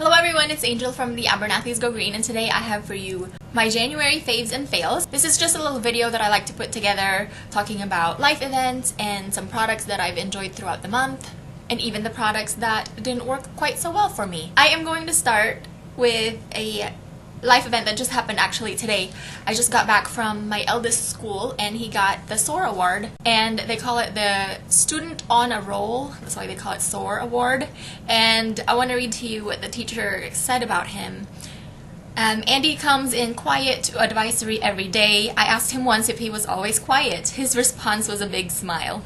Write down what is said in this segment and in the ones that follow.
Hello everyone, it's Angel from the Abernathy's Go Green, and today I have for you my January faves and fails. This is just a little video that I like to put together talking about life events and some products that I've enjoyed throughout the month, and even the products that didn't work quite so well for me. I am going to start with a life event that just happened actually today. I just got back from my eldest school and he got the SOAR award, and they call it the Student on a Roll. That's why they call it SOAR award. And I want to read to you what the teacher said about him. Andy comes in quiet to advisory every day. I asked him once if he was always quiet. His response was a big smile.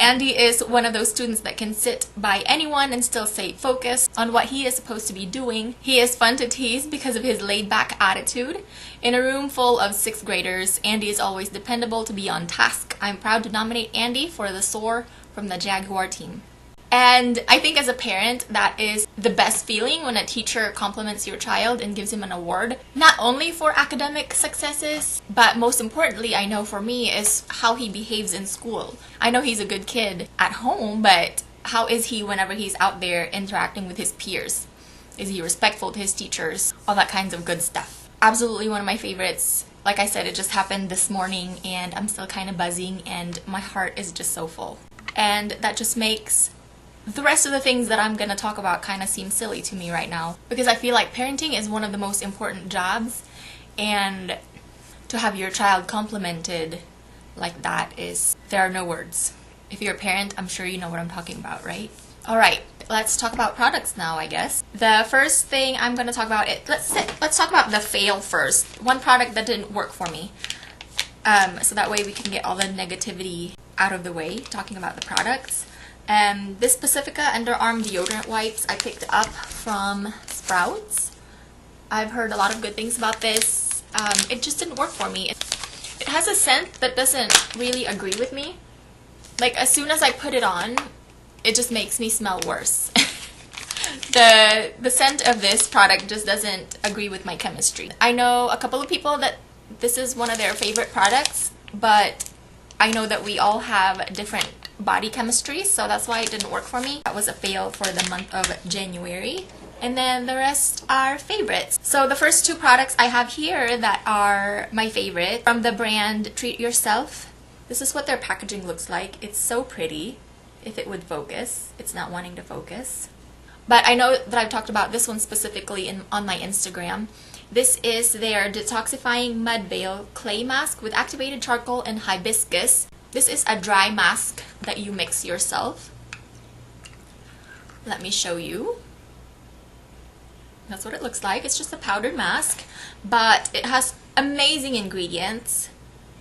Andy is one of those students that can sit by anyone and still stay focused on what he is supposed to be doing. He is fun to tease because of his laid-back attitude. In a room full of 6th graders, Andy is always dependable to be on task. I'm proud to nominate Andy for the SOAR from the Jaguar team. And I think as a parent, that is the best feeling when a teacher compliments your child and gives him an award. Not only for academic successes, but most importantly, I know for me, is how he behaves in school. I know he's a good kid at home, but how is he whenever he's out there interacting with his peers? Is he respectful to his teachers? All that kinds of good stuff. Absolutely one of my favorites. Like I said, it just happened this morning and I'm still kind of buzzing and my heart is just so full. And that just makes the rest of the things that I'm going to talk about kind of seem silly to me right now, because I feel like parenting is one of the most important jobs, and to have your child complimented like that there are no words. If you're a parent, I'm sure you know what I'm talking about, right? Alright, let's talk about products now, I guess. The first thing I'm going to talk about, let's talk about the fail first. One product that didn't work for me. So that way we can get all the negativity out of the way, talking about the products. This Pacifica underarm deodorant wipes I picked up from Sprouts. I've heard a lot of good things about this. It just didn't work for me. It has a scent that doesn't really agree with me. Like, as soon as I put it on, it just makes me smell worse. The scent of this product just doesn't agree with my chemistry. I know a couple of people that this is one of their favorite products, but I know that we all have different body chemistry, so that's why it didn't work for me. That was a fail for the month of January. And then the rest are favorites. So the first two products I have here that are my favorite from the brand Treat Yourself. This is what their packaging looks like. It's so pretty. If it would focus. It's not wanting to focus. But I know that I've talked about this one specifically on my Instagram. This is their Detoxifying Mud Veil Clay Mask with activated charcoal and hibiscus. This is a dry mask that you mix yourself. Let me show you. That's what it looks like. It's just a powdered mask, but it has amazing ingredients.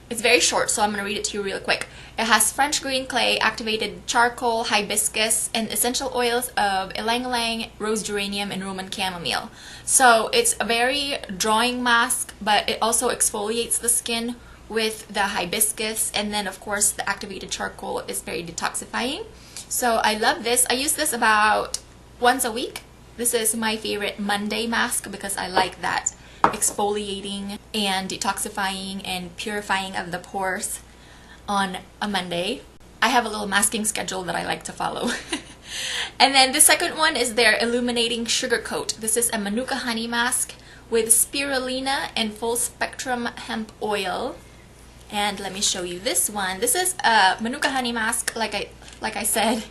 It's very short, so I'm going to read it to you real quick. It has French green clay, activated charcoal, hibiscus, and essential oils of ylang-ylang, rose geranium, and Roman chamomile. So it's a very drawing mask, but it also exfoliates the skin with the hibiscus, and then of course the activated charcoal is very detoxifying. So I love this. I use this about once a week. This is my favorite Monday mask because I like that exfoliating and detoxifying and purifying of the pores on a Monday. I have a little masking schedule that I like to follow. And then the second one is their Illuminating Sugar Coat. This is a Manuka honey mask with spirulina and full spectrum hemp oil. And let me show you this one. This is a Manuka honey mask, like I said,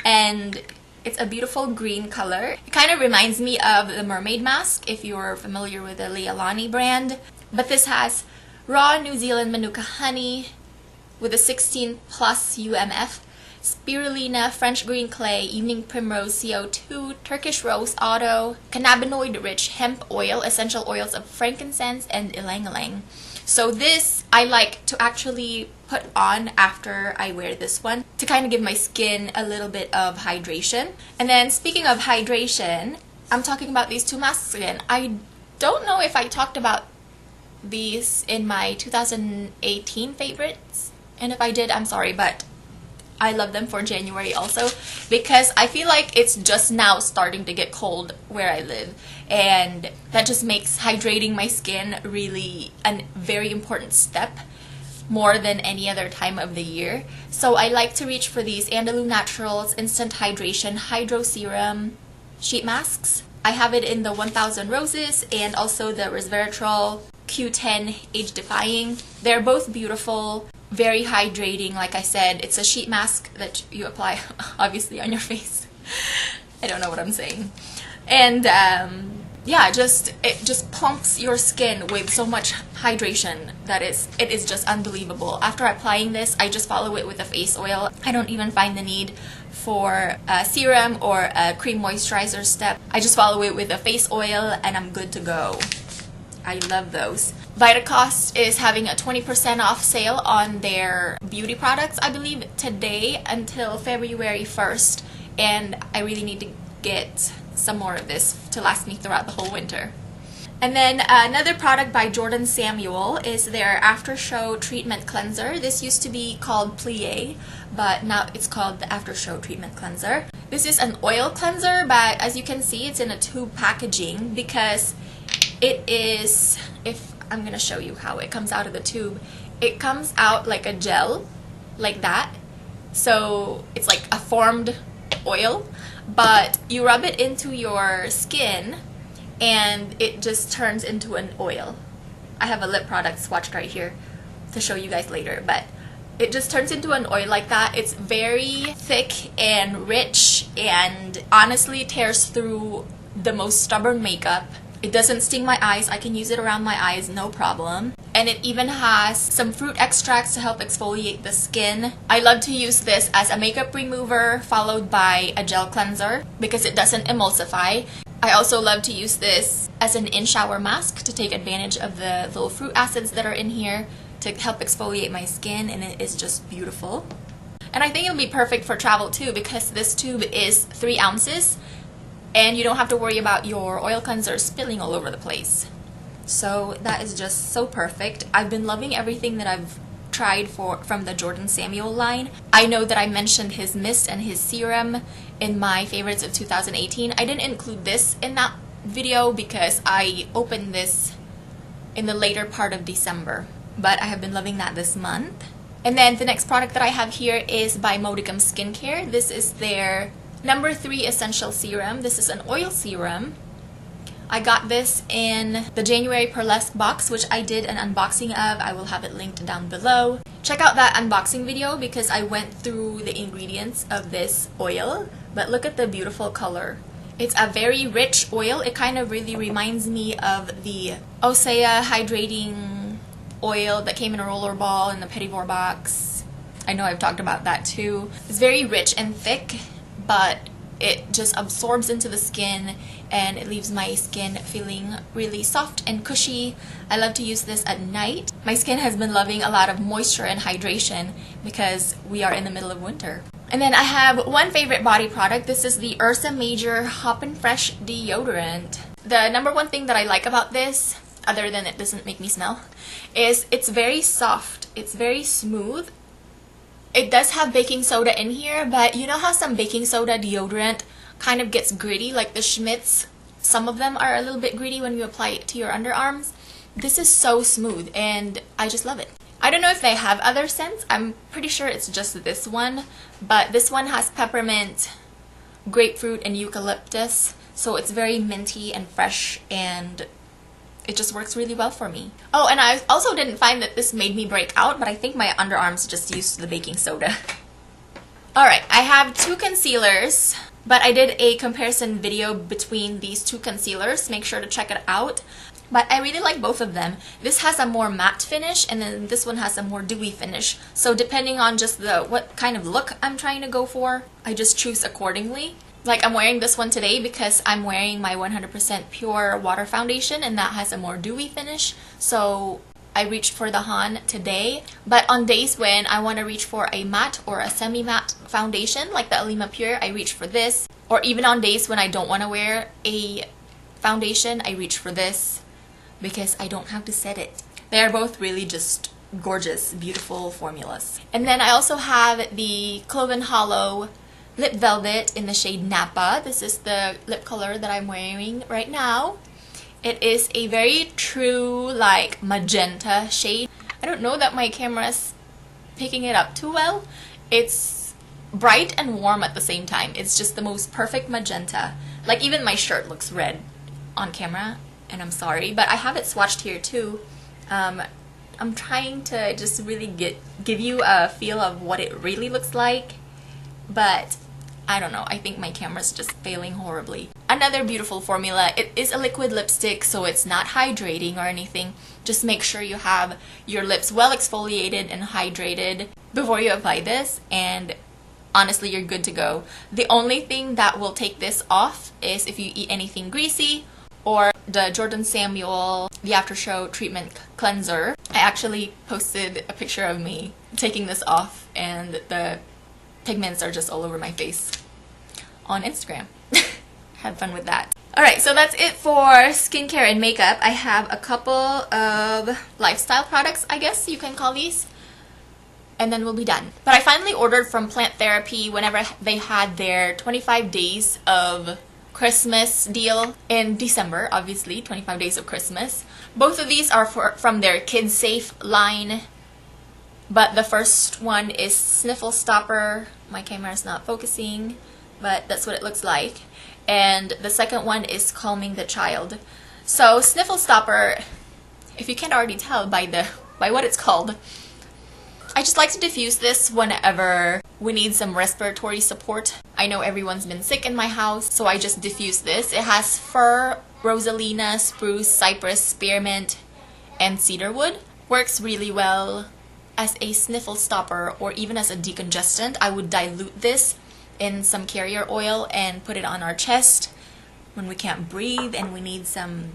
and it's a beautiful green color. It kind of reminds me of the mermaid mask, if you're familiar with the Leilani brand. But this has raw New Zealand Manuka honey with a 16+ UMF, spirulina, French green clay, evening primrose CO2, Turkish rose auto, cannabinoid-rich hemp oil, essential oils of frankincense, and ylang-ylang. So this I like to actually put on after I wear this one to kind of give my skin a little bit of hydration. And then speaking of hydration, I'm talking about these two masks again. I don't know if I talked about these in my 2018 favorites, and if I did, I'm sorry, but I love them for January also, because I feel like it's just now starting to get cold where I live, and that just makes hydrating my skin really a very important step, more than any other time of the year. So I like to reach for these Andalou Naturals Instant Hydration Hydro Serum sheet masks. I have it in the 1000 Roses and also the Resveratrol Q10 Age Defying. They're both beautiful, very hydrating. Like I said, it's a sheet mask that you apply obviously on your face. I don't know what I'm saying. And yeah, it just plumps your skin with so much hydration that it is just unbelievable. After applying this, I just follow it with a face oil. I don't even find the need for a serum or a cream moisturizer step. I just follow it with a face oil and I'm good to go. I love those. Vitacost is having a 20% off sale on their beauty products, I believe, today until February 1st. And I really need to get some more of this to last me throughout the whole winter. And then another product by Jordan Samuel is their After Show Treatment Cleanser. This used to be called Plie, but now it's called the After Show Treatment Cleanser. This is an oil cleanser, but as you can see, it's in a tube packaging because it is, if I'm going to show you how it comes out of the tube, it comes out like a gel, like that. So it's like a formed oil, but you rub it into your skin and it just turns into an oil. I have a lip product swatched right here to show you guys later, but it just turns into an oil like that. It's very thick and rich and honestly tears through the most stubborn makeup. It doesn't sting my eyes. I can use it around my eyes, no problem. And it even has some fruit extracts to help exfoliate the skin. I love to use this as a makeup remover followed by a gel cleanser because it doesn't emulsify. I also love to use this as an in-shower mask to take advantage of the little fruit acids that are in here to help exfoliate my skin, and it is just beautiful. And I think it'll be perfect for travel too because this tube is 3 ounces. And you don't have to worry about your oil cleanser spilling all over the place. So that is just so perfect. I've been loving everything that I've tried from the Jordan Samuel line. I know that I mentioned his mist and his serum in my favorites of 2018. I didn't include this in that video because I opened this in the later part of December. But I have been loving that this month. And then the next product that I have here is by Modicum Skincare. This is their number 3 essential serum. This is an oil serum. I got this in the January Pearlesque box, which I did an unboxing of. I will have it linked down below. Check out that unboxing video because I went through the ingredients of this oil. But look at the beautiful color. It's a very rich oil. It kind of really reminds me of the Osea hydrating oil that came in a roller ball in the Pettivore box. I know I've talked about that too. It's very rich and thick, but it just absorbs into the skin and it leaves my skin feeling really soft and cushy. I love to use this at night. My skin has been loving a lot of moisture and hydration because we are in the middle of winter. And then I have one favorite body product. This is the Ursa Major Hoppin' Fresh Deodorant. The number one thing that I like about this, other than it doesn't make me smell, is it's very soft. It's very smooth. It does have baking soda in here, but you know how some baking soda deodorant kind of gets gritty, like the Schmidt's, some of them are a little bit gritty when you apply it to your underarms. This is so smooth and I just love it. I don't know if they have other scents. I'm pretty sure it's just this one, but this one has peppermint, grapefruit, and eucalyptus, so it's very minty and fresh and it just works really well for me. Oh, and I also didn't find that this made me break out, but I think my underarms just used the baking soda. Alright, I have 2 concealers, but I did a comparison video between these 2 concealers. Make sure to check it out. But I really like both of them. This has a more matte finish, and then this one has a more dewy finish. So depending on just what kind of look I'm trying to go for, I just choose accordingly. Like I'm wearing this one today because I'm wearing my 100% pure water foundation and that has a more dewy finish. So I reached for the Han today. But on days when I want to reach for a matte or a semi-matte foundation like the Alima Pure, I reach for this. Or even on days when I don't want to wear a foundation, I reach for this because I don't have to set it. They are both really just gorgeous, beautiful formulas. And then I also have the Clove and Hallow Lip Velvet in the shade Napa. This is the lip color that I'm wearing right now. It is a very true, like, magenta shade. I don't know that my camera's picking it up too well. It's bright and warm at the same time. It's just the most perfect magenta Like even my shirt looks red on camera, and I'm sorry, but I have it swatched here too. I'm trying to just really give you a feel of what it really looks like, but I don't know, I think my camera's just failing horribly. Another beautiful formula. It is a liquid lipstick, so it's not hydrating or anything. Just make sure you have your lips well exfoliated and hydrated before you apply this, and honestly, you're good to go. The only thing that will take this off is if you eat anything greasy, or the Jordan Samuel The After Show Treatment Cleanser. I actually posted a picture of me taking this off, and the pigments are just all over my face on Instagram. Had fun with that. Alright, so that's it for skincare and makeup. I have a couple of lifestyle products, I guess you can call these, and then we'll be done. But I finally ordered from Plant Therapy whenever they had their 25 days of Christmas deal in December, obviously, 25 days of Christmas. Both of these are from their Kid Safe line, but the first one is Sniffle Stopper. My camera's not focusing, but that's what it looks like. And the second one is Calming the Child. So Sniffle Stopper, if you can't already tell by what it's called, I just like to diffuse this whenever we need some respiratory support. I know everyone's been sick in my house, so I just diffuse this. It has fir, rosalina, spruce, cypress, spearmint, and cedarwood. Works really well as a sniffle stopper or even as a decongestant. I would dilute this in some carrier oil and put it on our chest when we can't breathe and we need some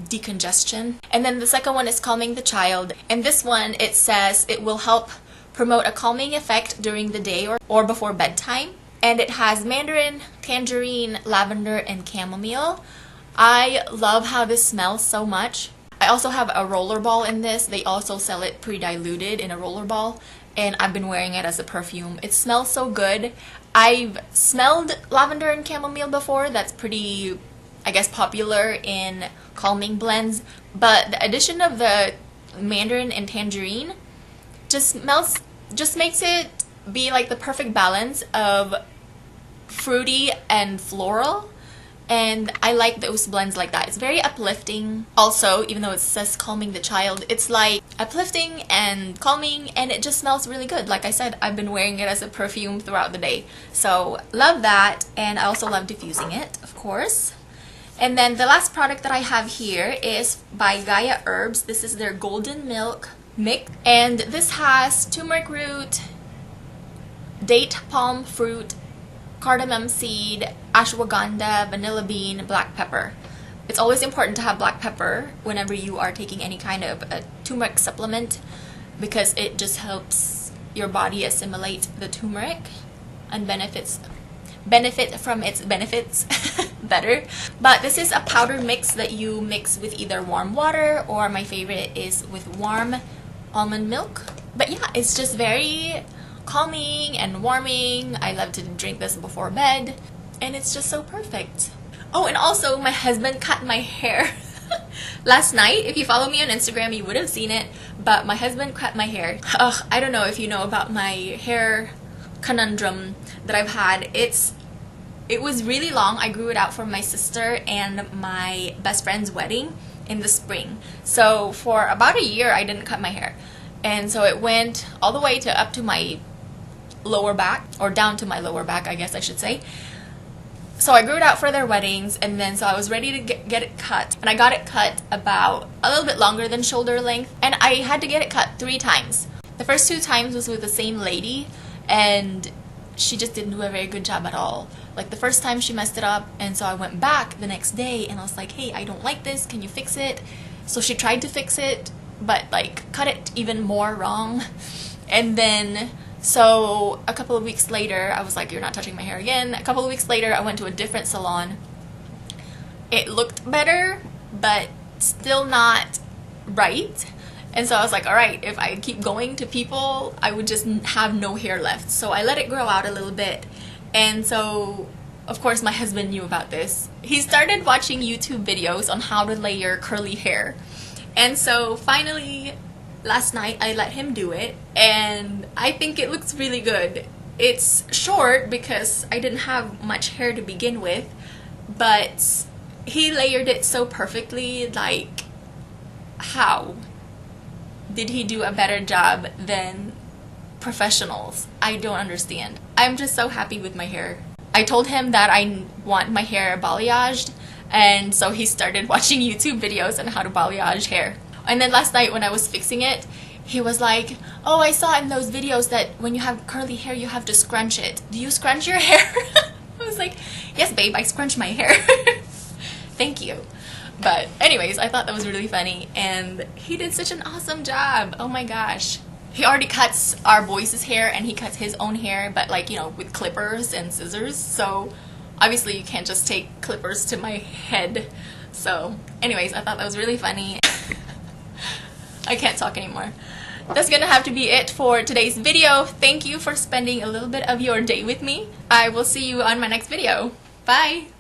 decongestion. And then the second one is Calming the Child, and this one, it says it will help promote a calming effect during the day or before bedtime. And it has mandarin, tangerine, lavender, and chamomile. I love how this smells so much. I also have a roller ball in this. They also sell it pre-diluted in a roller ball, and I've been wearing it as a perfume. It smells so good. I've smelled lavender and chamomile before. That's pretty, I guess, popular in calming blends, but the addition of the mandarin and tangerine just makes it be like the perfect balance of fruity and floral, and I like those blends like that. It's very uplifting. Also, even though it says Calming the Child, it's like uplifting and calming, and it just smells really good. Like I said, I've been wearing it as a perfume throughout the day, so love that. And I also love diffusing it, of course. And then the last product that I have here is by Gaia Herbs. This is their Golden Milk Mix, and this has turmeric root, date palm fruit, cardamom seed, ashwagandha, vanilla bean, black pepper. It's always important to have black pepper whenever you are taking any kind of a turmeric supplement, because it just helps your body assimilate the turmeric and benefit from its benefits better. But this is a powder mix that you mix with either warm water, or my favorite is with warm almond milk. But yeah, it's just very calming and warming. I love to drink this before bed, and it's just so perfect. Oh, and also my husband cut my hair last night. If you follow me on Instagram, you would have seen it, but my husband cut my hair. Ugh, I don't know if you know about my hair conundrum that I've had. It was really long. I grew it out for my sister and my best friend's wedding in the spring. So for about a year I didn't cut my hair, and so it went all the way to up to my lower back, or down to my lower back, I guess I should say. So I grew it out for their weddings, and then so I was ready to get it cut, and I got it cut about a little bit longer than shoulder length, and I had to get it cut 3 times. The first 2 times was with the same lady, and she just didn't do a very good job at all. Like the first time she messed it up, and so I went back the next day and I was like, hey, I don't like this, can you fix it? So she tried to fix it, but like cut it even more wrong. And then so a couple of weeks later, I was like, you're not touching my hair again. A couple of weeks later, I went to a different salon. It looked better, but still not right. And so I was like, alright, if I keep going to people, I would just have no hair left. So I let it grow out a little bit. And so, of course, my husband knew about this. He started watching YouTube videos on how to layer curly hair. And so finally, last night, I let him do it, and I think it looks really good. It's short because I didn't have much hair to begin with, but he layered it so perfectly. Like, how did he do a better job than professionals? I don't understand. I'm just so happy with my hair. I told him that I want my hair balayaged, and so he started watching YouTube videos on how to balayage hair. And then last night when I was fixing it, he was like, oh, I saw in those videos that when you have curly hair you have to scrunch it. Do you scrunch your hair? I was like, yes babe, I scrunch my hair. Thank you. But anyways, I thought that was really funny, and he did such an awesome job. Oh my gosh. He already cuts our boys' hair, and he cuts his own hair, but like, you know, with clippers and scissors. So obviously you can't just take clippers to my head. So anyways, I thought that was really funny. I can't talk anymore. That's gonna have to be it for today's video. Thank you for spending a little bit of your day with me. I will see you on my next video. Bye!